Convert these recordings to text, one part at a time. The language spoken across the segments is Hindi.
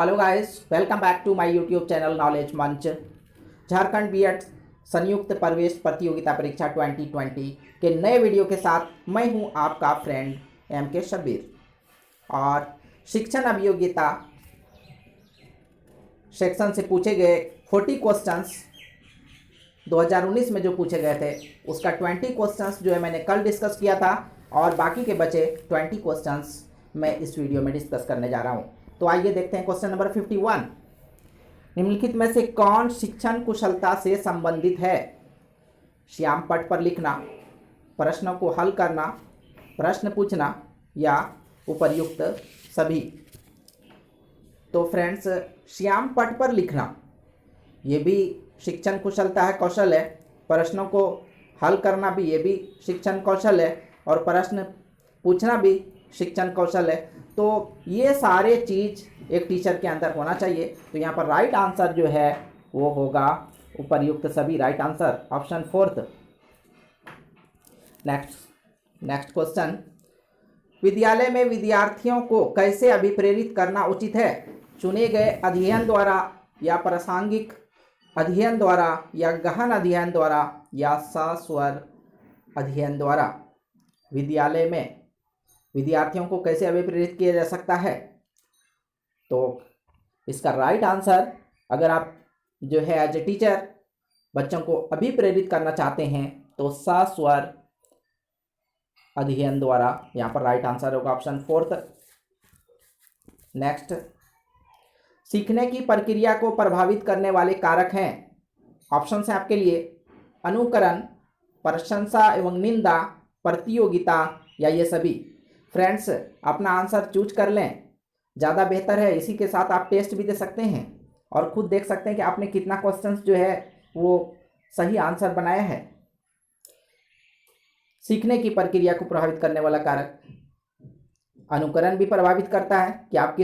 Hello guys, welcome back to my YouTube channel knowledge Manch. Jharkhand BEd संयुक्त प्रवेश प्रतियोगिता परीक्षा 2020 के नए वीडियो के साथ मैं हूं आपका फ्रेंड एम के शब्बीर। और शिक्षण अभियोग्यता सेक्शन से पूछे गए 40 क्वेश्चंस 2019 में जो पूछे गए थे उसका 20 क्वेश्चंस जो है मैंने कल डिस्कस किया था, और बाकी के बचे 20 क्वेश्चंस मैं इस वीडियो में डिस्कस करने जा रहा हूं। तो आइए देखते हैं क्वेश्चन नंबर 51। निम्नलिखित में से कौन शिक्षण कुशलता से संबंधित है? श्याम पट पर लिखना, प्रश्नों को हल करना, प्रश्न पूछना या उपर्युक्त सभी। तो फ्रेंड्स, श्याम पट पर लिखना ये भी शिक्षण कुशलता है, कौशल है। प्रश्नों को हल करना भी ये भी शिक्षण कौशल है, और प्रश्न पूछना भी शिक्षण कौशल है। तो ये सारे चीज़ एक टीचर के अंदर होना चाहिए। तो यहाँ पर राइट आंसर जो है वो होगा उपर्युक्त सभी। Right answer option 4। Next question, विद्यालय में विद्यार्थियों को कैसे अभिप्रेरित करना उचित है? चुने गए अध्ययन द्वारा या प्रासंगिक अध्ययन द्वारा या गहन अध्ययन द्वारा या सस्वर अध्ययन द्वारा विद्यालय में विद्यार्थियों को कैसे अभिप्रेरित किया जा सकता है? तो इसका राइट आंसर, अगर आप जो है एज ए टीचर बच्चों को अभिप्रेरित करना चाहते हैं तो सस्वर अध्ययन द्वारा, यहाँ पर राइट आंसर होगा ऑप्शन 4। नेक्स्ट, सीखने की प्रक्रिया को प्रभावित करने वाले कारक हैं। ऑप्शन है आपके लिए अनुकरण, प्रशंसा एवं निंदा, प्रतियोगिता या ये सभी। फ्रेंड्स, अपना आंसर चूज कर लें, ज़्यादा बेहतर है। इसी के साथ आप टेस्ट भी दे सकते हैं और खुद देख सकते हैं कि आपने कितना क्वेश्चंस जो है वो सही आंसर बनाया है। सीखने की प्रक्रिया को प्रभावित करने वाला कारक अनुकरण भी प्रभावित करता है कि आप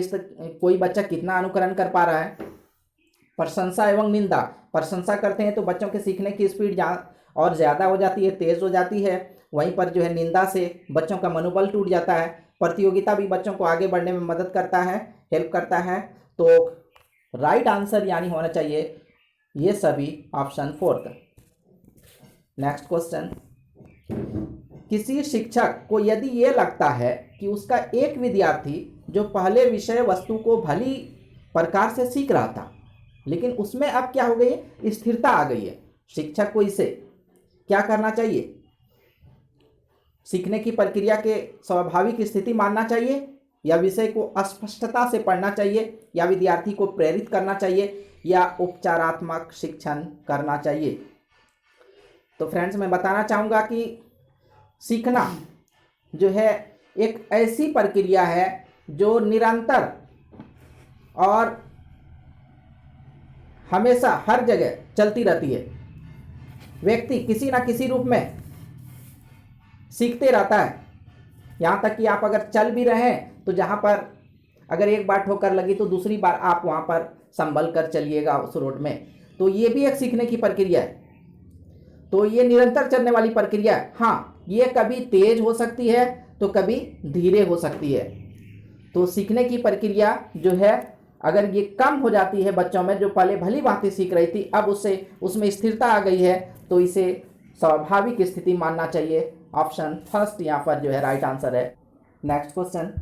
कोई बच्चा कितना अनुकरण कर पा रहा है। प्रशंसा एवं निंदा, प्रशंसा करते हैं तो बच्चों के सीखने की स्पीड और ज़्यादा हो जाती है, तेज़ हो जाती है। वहीं पर जो है निंदा से बच्चों का मनोबल टूट जाता है। प्रतियोगिता भी बच्चों को आगे बढ़ने में मदद करता है, हेल्प करता है। तो राइट आंसर यानी होना चाहिए ये सभी ऑप्शन 4। नेक्स्ट क्वेश्चन, किसी शिक्षक को यदि ये लगता है कि उसका एक विद्यार्थी जो पहले विषय वस्तु को भली प्रकार से सीख रहा था लेकिन उसमें अब क्या हो गई है, स्थिरता आ गई है, शिक्षक को इसे क्या करना चाहिए? सीखने की प्रक्रिया के स्वाभाविक स्थिति मानना चाहिए, या विषय को अस्पष्टता से पढ़ना चाहिए, या विद्यार्थी को प्रेरित करना चाहिए, या उपचारात्मक शिक्षण करना चाहिए? तो फ्रेंड्स, मैं बताना चाहूँगा कि सीखना जो है एक ऐसी प्रक्रिया है जो निरंतर और हमेशा हर जगह चलती रहती है। व्यक्ति किसी ना किसी रूप में सीखते रहता है। यहाँ तक कि आप अगर चल भी रहे हैं तो जहाँ पर अगर एक बार ठोकर लगी तो दूसरी बार आप वहाँ पर संभल कर चलिएगा उस रोड में। तो ये भी एक सीखने की प्रक्रिया है। तो ये निरंतर चलने वाली प्रक्रिया है। हाँ, ये कभी तेज हो सकती है तो कभी धीरे हो सकती है। तो सीखने की प्रक्रिया जो है अगर ये कम हो जाती है बच्चों में, जो पहले भली भांति सीख रही थी अब उसमें स्थिरता आ गई है, तो इसे स्वाभाविक स्थिति मानना चाहिए। ऑप्शन 1 यहाँ पर जो है राइट आंसर है। नेक्स्ट क्वेश्चन,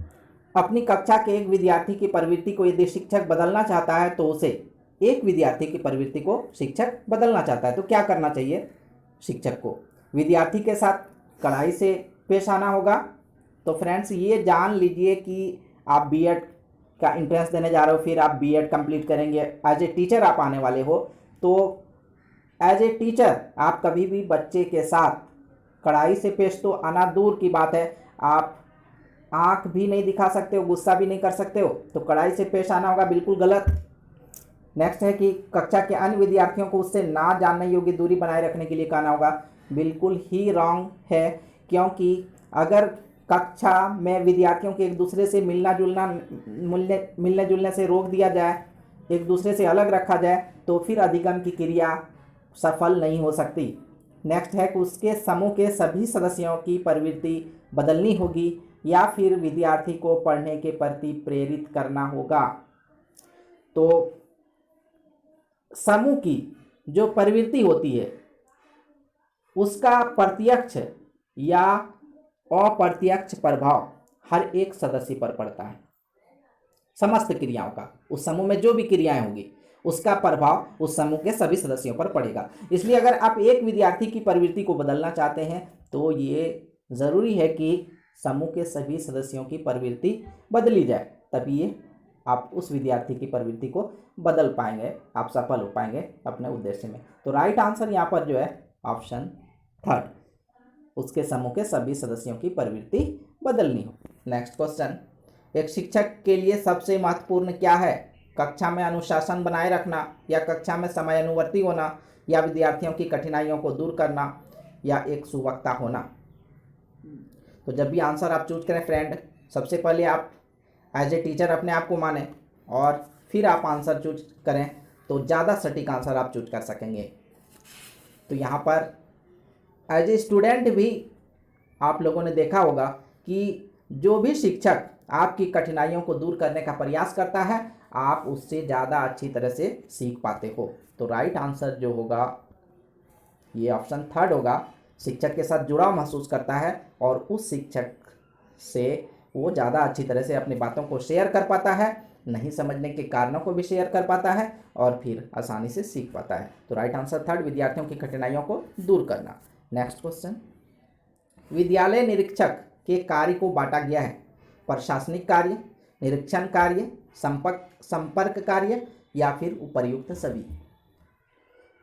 अपनी कक्षा के एक विद्यार्थी की प्रवृत्ति को यदि शिक्षक बदलना चाहता है तो उसे एक विद्यार्थी की प्रवृत्ति को शिक्षक बदलना चाहता है तो क्या करना चाहिए शिक्षक को? विद्यार्थी के साथ कड़ाई से पेश आना होगा। तो फ्रेंड्स, ये जान लीजिए कि आप बीएड का एंट्रेंस देने जा रहे हो, फिर आप बीएड कंप्लीट करेंगे, एज ए टीचर आप आने वाले हो। तो एज ए टीचर आप कभी भी बच्चे के साथ कड़ाई से पेश तो आना दूर की बात है, आप आंख भी नहीं दिखा सकते हो, गुस्सा भी नहीं कर सकते हो, तो कड़ाई से पेश आना होगा, बिल्कुल गलत। नेक्स्ट है कि कक्षा के अन्य विद्यार्थियों को उससे ना जानने योग्य दूरी बनाए रखने के लिए कहना होगा, बिल्कुल ही रॉन्ग है। क्योंकि अगर कक्षा में विद्यार्थियों के एक दूसरे से मिलने जुलने से रोक दिया जाए, एक दूसरे से अलग रखा जाए, तो फिर अधिगम की क्रिया सफल नहीं हो सकती। नेक्स्ट है कि उसके समूह के सभी सदस्यों की प्रवृत्ति बदलनी होगी या फिर विद्यार्थी को पढ़ने के प्रति प्रेरित करना होगा। तो समूह की जो प्रवृत्ति होती है उसका प्रत्यक्ष या अप्रत्यक्ष प्रभाव हर एक सदस्य पर पड़ता है। समस्त क्रियाओं का, उस समूह में जो भी क्रियाएं होंगी उसका प्रभाव उस समूह के सभी सदस्यों पर पड़ेगा। इसलिए अगर आप एक विद्यार्थी की प्रवृत्ति को बदलना चाहते हैं तो ये जरूरी है कि समूह के सभी सदस्यों की प्रवृत्ति बदली जाए, तभी ये आप उस विद्यार्थी की प्रवृत्ति को बदल पाएंगे, आप सफल हो पाएंगे अपने उद्देश्य में। तो राइट आंसर यहाँ पर जो है ऑप्शन थर्ड, उसके समूह के सभी सदस्यों की प्रवृत्ति बदलनी हो। नेक्स्ट क्वेश्चन, एक शिक्षक के लिए सबसे महत्वपूर्ण क्या है? कक्षा में अनुशासन बनाए रखना, या कक्षा में समयानुवर्ती होना, या विद्यार्थियों की कठिनाइयों को दूर करना, या एक सुवक्ता होना। तो जब भी आंसर आप चूज करें फ्रेंड, सबसे पहले आप एज ए टीचर अपने आप को माने और फिर आप आंसर चूज करें तो ज़्यादा सटीक आंसर आप चूज कर सकेंगे। तो यहाँ पर एज ए स्टूडेंट भी आप लोगों ने देखा होगा कि जो भी शिक्षक आपकी कठिनाइयों को दूर करने का प्रयास करता है आप उससे ज़्यादा अच्छी तरह से सीख पाते हो। तो राइट आंसर जो होगा ये ऑप्शन थर्ड होगा, शिक्षक के साथ जुड़ाव महसूस करता है और उस शिक्षक से वो ज़्यादा अच्छी तरह से अपनी बातों को शेयर कर पाता है, नहीं समझने के कारणों को भी शेयर कर पाता है और फिर आसानी से सीख पाता है। तो राइट आंसर थर्ड, विद्यार्थियों की कठिनाइयों को दूर करना। नेक्स्ट क्वेश्चन, विद्यालय निरीक्षक के कार्य को बांटा गया है प्रशासनिक कार्य, निरीक्षण कार्य, संपर्क कार्य, या फिर उपर्युक्त सभी।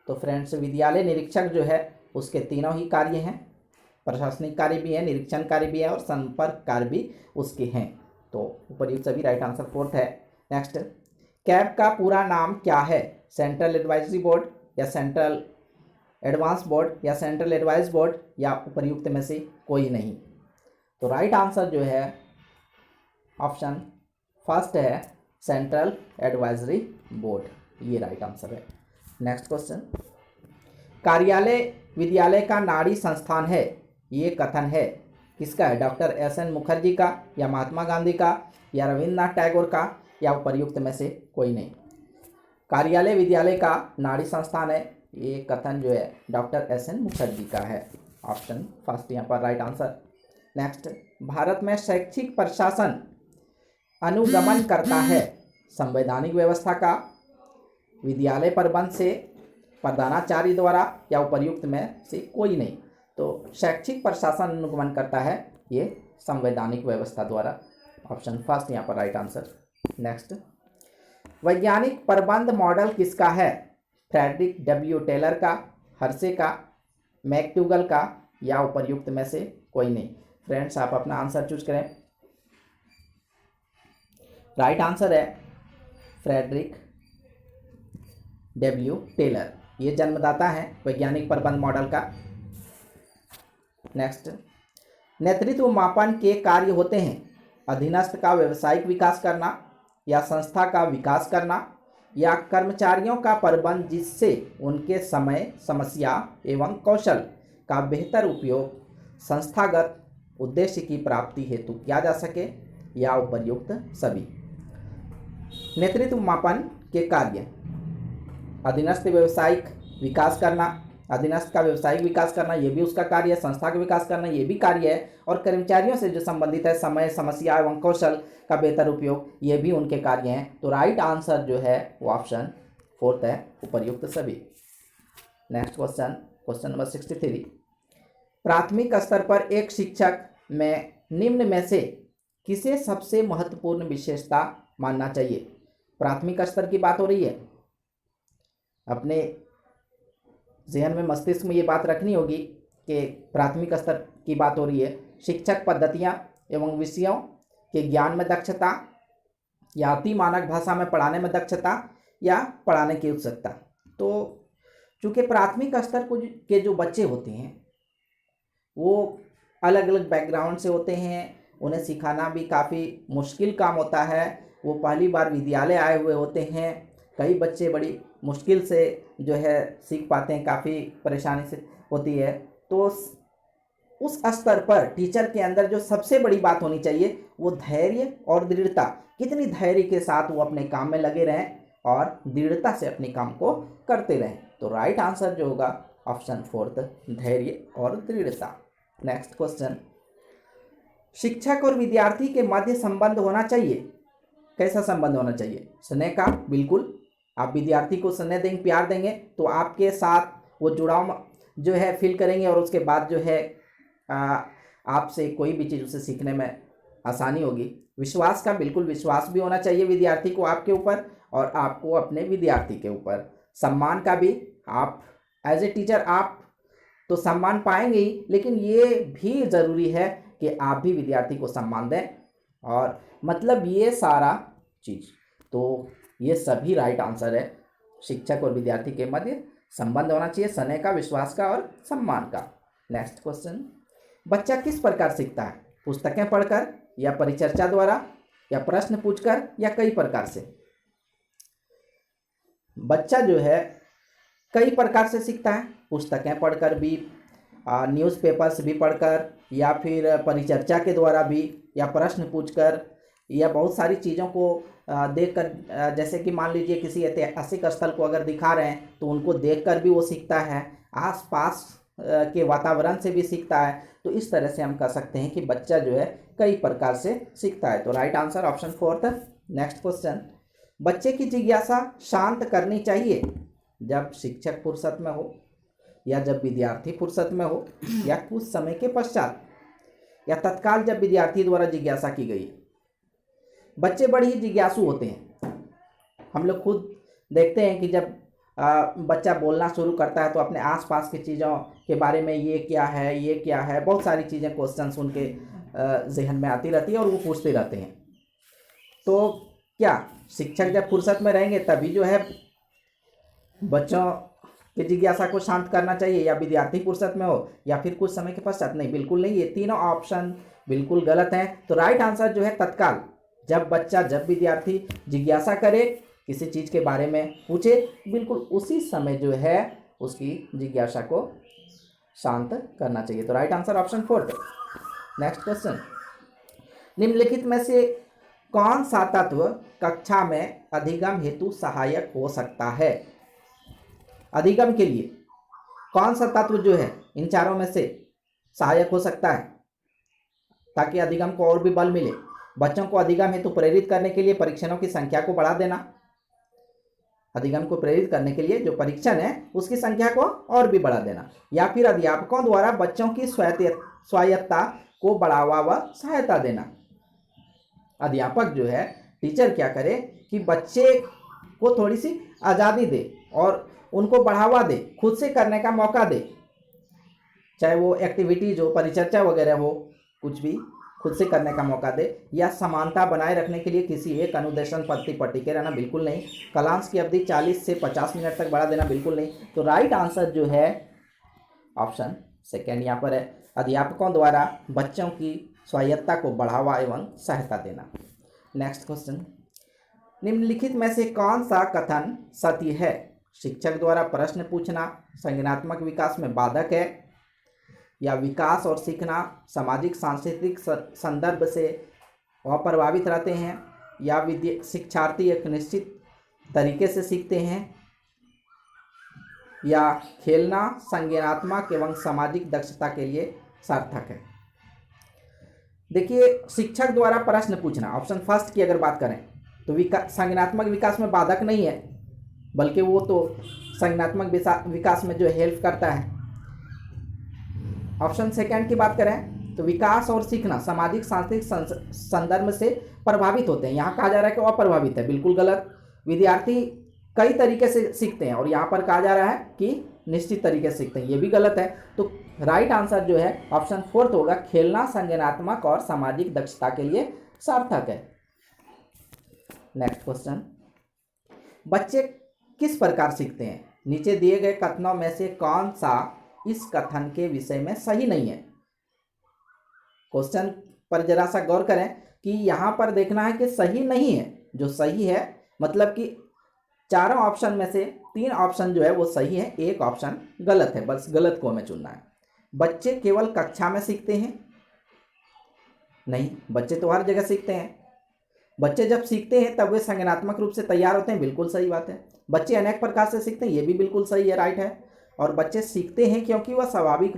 तो फ्रेंड्स विद्यालय निरीक्षक जो है उसके तीनों ही कार्य हैं, प्रशासनिक कार्य भी है, निरीक्षण कार्य भी है और संपर्क कार्य भी उसके हैं। तो उपर्युक्त सभी राइट आंसर फोर्थ है। नेक्स्ट, कैब का पूरा नाम क्या है? सेंट्रल एडवाइजरी बोर्ड, या सेंट्रल एडवांस बोर्ड, या सेंट्रल एडवाइस बोर्ड, या उपर्युक्त में से कोई नहीं। तो राइट आंसर जो है ऑप्शन फर्स्ट है, सेंट्रल एडवाइजरी बोर्ड, ये राइट आंसर है। नेक्स्ट क्वेश्चन, कार्यालय विद्यालय का नाड़ी संस्थान है, ये कथन है किसका है? Doctor SN. मुखर्जी का, या महात्मा गांधी का, या रविन्द्रनाथ टैगोर का, या उपर्युक्त में से कोई नहीं। कार्यालय विद्यालय का नाड़ी संस्थान है, ये कथन जो है डॉक्टर एस.एन. मुखर्जी का है। ऑप्शन फर्स्ट यहाँ पर राइट आंसर। नेक्स्ट, भारत में शैक्षिक प्रशासन अनुगमन करता है संवैधानिक व्यवस्था का, विद्यालय प्रबंध से, प्रधानाचार्य द्वारा, या उपर्युक्त में से कोई नहीं। तो शैक्षिक प्रशासन अनुगमन करता है ये संवैधानिक व्यवस्था द्वारा। ऑप्शन फर्स्ट यहाँ पर राइट आंसर। नेक्स्ट, वैज्ञानिक प्रबंध मॉडल किसका है? फ्रेडरिक डब्ल्यू टेलर का, हर्शे का, मैक्ट्यूगल का, या उपर्युक्त में से कोई नहीं। फ्रेंड्स आप अपना आंसर चूज करें। राइट आंसर है फ्रेडरिक डब्ल्यू टेलर, ये जन्मदाता हैं वैज्ञानिक प्रबंध मॉडल का। नेक्स्ट, नेतृत्व मापन के कार्य होते हैं अधीनस्थ का व्यावसायिक विकास करना, या संस्था का विकास करना, या कर्मचारियों का प्रबंध जिससे उनके समय, समस्या एवं कौशल का बेहतर उपयोग संस्थागत उद्देश्य की प्राप्ति हेतु किया जा सके, या उपर्युक्त सभी। नेतृत्व मापन के कार्य, अधीनस्थ व्यवसायिक विकास करना, अधीनस्थ का व्यवसायिक विकास करना ये भी उसका कार्य है, संस्था का विकास करना ये भी कार्य है, और कर्मचारियों से जो संबंधित है समय, समस्या एवं कौशल का बेहतर उपयोग ये भी उनके कार्य हैं। तो राइट आंसर जो है वो ऑप्शन फोर्थ है, उपर्युक्त सभी। नेक्स्ट क्वेश्चन, क्वेश्चन नंबर 63, प्राथमिक स्तर पर एक शिक्षक में निम्न में से किसे सबसे महत्वपूर्ण विशेषता मानना चाहिए? प्राथमिक स्तर की बात हो रही है, अपने जहन में, मस्तिष्क में ये बात रखनी होगी कि प्राथमिक स्तर की बात हो रही है। शिक्षक पद्धतियाँ एवं विषयों के ज्ञान में दक्षता, या अति मानक भाषा में पढ़ाने में दक्षता, या पढ़ाने की उत्सुकता। तो चूँकि प्राथमिक स्तर को के जो बच्चे होते हैं वो अलग अलग बैकग्राउंड से होते हैं, उन्हें सिखाना भी काफ़ी मुश्किल काम होता है, वो पहली बार विद्यालय आए हुए होते हैं, कई बच्चे बड़ी मुश्किल से जो है सीख पाते हैं, काफ़ी परेशानी से होती है। तो उस स्तर पर टीचर के अंदर जो सबसे बड़ी बात होनी चाहिए वो धैर्य और दृढ़ता, कितनी धैर्य के साथ वो अपने काम में लगे रहें और दृढ़ता से अपने काम को करते रहें। तो राइट आंसर जो होगा ऑप्शन फोर्थ, धैर्य और दृढ़ता। नेक्स्ट क्वेश्चन, शिक्षक और विद्यार्थी के मध्य संबंध होना चाहिए। कैसा संबंध होना चाहिए? स्नेह का, बिल्कुल। आप विद्यार्थी को स्नेह देंगे, प्यार देंगे तो आपके साथ वो जुड़ाव जो है फील करेंगे और उसके बाद जो है आपसे कोई भी चीज़ उसे सीखने में आसानी होगी। विश्वास का, बिल्कुल विश्वास भी होना चाहिए विद्यार्थी को आपके ऊपर और आपको अपने विद्यार्थी के ऊपर। सम्मान का भी, आप एज ए टीचर आप तो सम्मान पाएंगे ही, लेकिन ये भी ज़रूरी है कि आप भी विद्यार्थी को सम्मान दें। और मतलब ये सारा चीज़, तो ये सभी राइट आंसर है। शिक्षक और विद्यार्थी के मध्य संबंध होना चाहिए, स्नेह का, विश्वास का और सम्मान का। नेक्स्ट क्वेश्चन, बच्चा किस प्रकार सीखता है? पुस्तकें पढ़कर या परिचर्चा द्वारा या प्रश्न पूछकर या कई प्रकार से? बच्चा जो है कई प्रकार से सीखता है, पुस्तकें पढ़कर भी, न्यूज़पेपर्स भी पढ़कर, या फिर परिचर्चा के द्वारा भी, या प्रश्न पूछकर, या बहुत सारी चीज़ों को देखकर, जैसे कि मान लीजिए किसी ऐतिहासिक स्थल को अगर दिखा रहे हैं तो उनको देखकर भी वो सीखता है, आसपास के वातावरण से भी सीखता है। तो इस तरह से हम कह सकते हैं कि बच्चा जो है कई प्रकार से सीखता है। तो right answer option fourth. Next question, बच्चे की जिज्ञासा शांत करनी चाहिए जब शिक्षक फुर्सत में हो, या जब विद्यार्थी फुर्सत में हो, या कुछ समय के पश्चात, या तत्काल जब विद्यार्थी द्वारा जिज्ञासा की गई। बच्चे बड़े ही जिज्ञासु होते हैं। हम लोग खुद देखते हैं कि जब बच्चा बोलना शुरू करता है तो अपने आसपास की चीज़ों के बारे में, ये क्या है, ये क्या है, बहुत सारी चीज़ें, क्वेश्चन उनके जहन में आती रहती है और वो पूछते रहते हैं। तो क्या शिक्षक जब फुर्सत में रहेंगे तभी जो है बच्चों की जिज्ञासा को शांत करना चाहिए, या विद्यार्थी फुर्सत में हो, या फिर कुछ समय के पश्चात? नहीं, बिल्कुल नहीं, ये तीनों ऑप्शन बिल्कुल गलत हैं। तो राइट आंसर जो है तत्काल, जब बच्चा, जब विद्यार्थी जिज्ञासा करे, किसी चीज़ के बारे में पूछे, बिल्कुल उसी समय जो है उसकी जिज्ञासा को शांत करना चाहिए। तो right answer option fourth. Next question, निम्नलिखित में से कौन सा तत्व कक्षा में अधिगम हेतु सहायक हो सकता है? अधिगम के लिए कौन सा तत्व जो है इन चारों में से सहायक हो सकता है ताकि अधिगम को और भी बल मिले? बच्चों को अधिगम हेतु प्रेरित करने के लिए परीक्षणों की संख्या को बढ़ा देना, अधिगम को प्रेरित करने के लिए जो परीक्षण है उसकी संख्या को और भी बढ़ा देना, या फिर अध्यापकों द्वारा बच्चों की स्वायत्तता को बढ़ावा व सहायता देना। अध्यापक जो है, टीचर क्या करे कि बच्चे को थोड़ी सी आज़ादी दे और उनको बढ़ावा दे, खुद से करने का मौका दे, चाहे वो एक्टिविटीज हो, परिचर्चा वगैरह हो, कुछ भी खुद से करने का मौका दे, या समानता बनाए रखने के लिए किसी एक अनुदेशन पद्धति पर टिके रहना, बिल्कुल नहीं। क्लास की अवधि 40 से 50 मिनट तक बढ़ा देना, बिल्कुल नहीं। तो राइट आंसर जो है ऑप्शन सेकेंड यहाँ पर है, अध्यापकों द्वारा बच्चों की स्वायत्तता को बढ़ावा एवं सहायता देना। नेक्स्ट क्वेश्चन, निम्नलिखित में से कौन सा कथन सत्य है? शिक्षक द्वारा प्रश्न पूछना संज्ञानात्मक विकास में बाधक है, या विकास और सीखना सामाजिक सांस्कृतिक संदर्भ से अप्रभावित रहते हैं, या शिक्षार्थी एक निश्चित तरीके से सीखते हैं, या खेलना संज्ञानात्मक एवं सामाजिक दक्षता के लिए सार्थक है। देखिए, शिक्षक द्वारा प्रश्न पूछना, ऑप्शन फर्स्ट की अगर बात करें तो संज्ञानात्मक विकास में बाधक नहीं है, बल्कि वो तो संज्ञानात्मक विकास में जो हेल्प करता है। ऑप्शन सेकंड की बात करें तो विकास और सीखना सामाजिक सांस्कृतिक संदर्भ से प्रभावित होते हैं, यहाँ कहा जा रहा है कि अप्रभावित है, बिल्कुल गलत। विद्यार्थी कई तरीके से सीखते हैं और यहाँ पर कहा जा रहा है कि निश्चित तरीके से सीखते हैं, ये भी गलत है। तो राइट आंसर जो है ऑप्शन फोर्थ होगा, खेलना संज्ञानात्मक और सामाजिक दक्षता के लिए सार्थक है। नेक्स्ट क्वेश्चन, बच्चे किस प्रकार सीखते हैं? नीचे दिए गए कथनों में से कौन सा इस कथन के विषय में सही नहीं है? क्वेश्चन पर जरा सा गौर करें कि यहाँ पर देखना है कि सही नहीं है। जो सही है मतलब कि चारों ऑप्शन में से 3 ऑप्शन जो है वो सही है, 1 ऑप्शन गलत है, बस गलत को हमें चुनना है। बच्चे केवल कक्षा में सीखते हैं? नहीं, बच्चे तो हर जगह सीखते हैं। बच्चे जब सीखते हैं तब वे संज्ञानात्मक रूप से तैयार होते हैं, बिल्कुल सही बात है। बच्चे अनेक प्रकार से सीखते हैं, ये भी बिल्कुल सही है, राइट है। और बच्चे सीखते हैं क्योंकि वह स्वाभाविक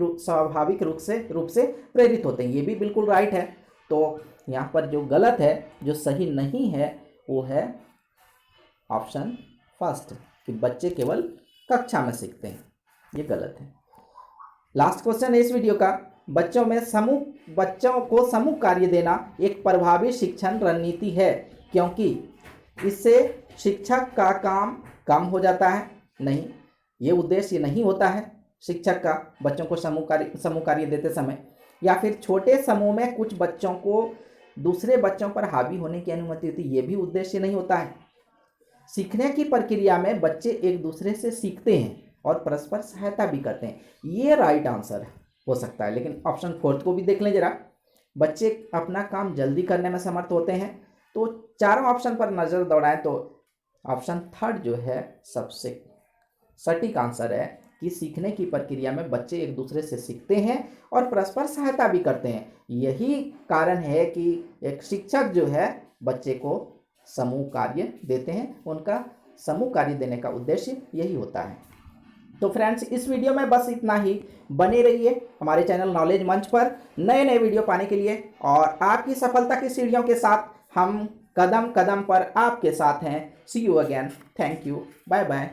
रूप से प्रेरित होते हैं, ये भी बिल्कुल राइट है। तो यहाँ पर जो गलत है, जो सही नहीं है, वो है ऑप्शन फर्स्ट कि बच्चे केवल कक्षा में सीखते हैं, ये गलत है। लास्ट क्वेश्चन है इस वीडियो का, बच्चों को समूह कार्य देना एक प्रभावी शिक्षण रणनीति है क्योंकि इससे शिक्षक का काम कम हो जाता है। नहीं, ये उद्देश्य नहीं होता है शिक्षक का बच्चों को समूह कार्य देते समय, या फिर छोटे समूह में कुछ बच्चों को दूसरे बच्चों पर हावी होने की अनुमति होती, ये भी उद्देश्य नहीं होता है। सीखने की प्रक्रिया में बच्चे एक दूसरे से सीखते हैं और परस्पर सहायता भी करते हैं, ये राइट आंसर हो सकता है। लेकिन ऑप्शन फोर्थ को भी देख लें जरा, बच्चे अपना काम जल्दी करने में समर्थ होते हैं। तो चारों ऑप्शन पर नजर दौड़ाएं तो ऑप्शन थर्ड जो है सबसे सटीक आंसर है कि सीखने की प्रक्रिया में बच्चे एक दूसरे से सीखते हैं और परस्पर सहायता भी करते हैं। यही कारण है कि एक शिक्षक जो है बच्चे को समूह कार्य देते हैं, उनका समूह कार्य देने का उद्देश्य यही होता है। तो फ्रेंड्स, इस वीडियो में बस इतना ही। बने रहिए हमारे चैनल नॉलेज मंच पर नए नए वीडियो पाने के लिए, और आपकी सफलता की सीढ़ियों के साथ हम कदम कदम पर आपके साथ हैं। See you again, thank you, bye bye.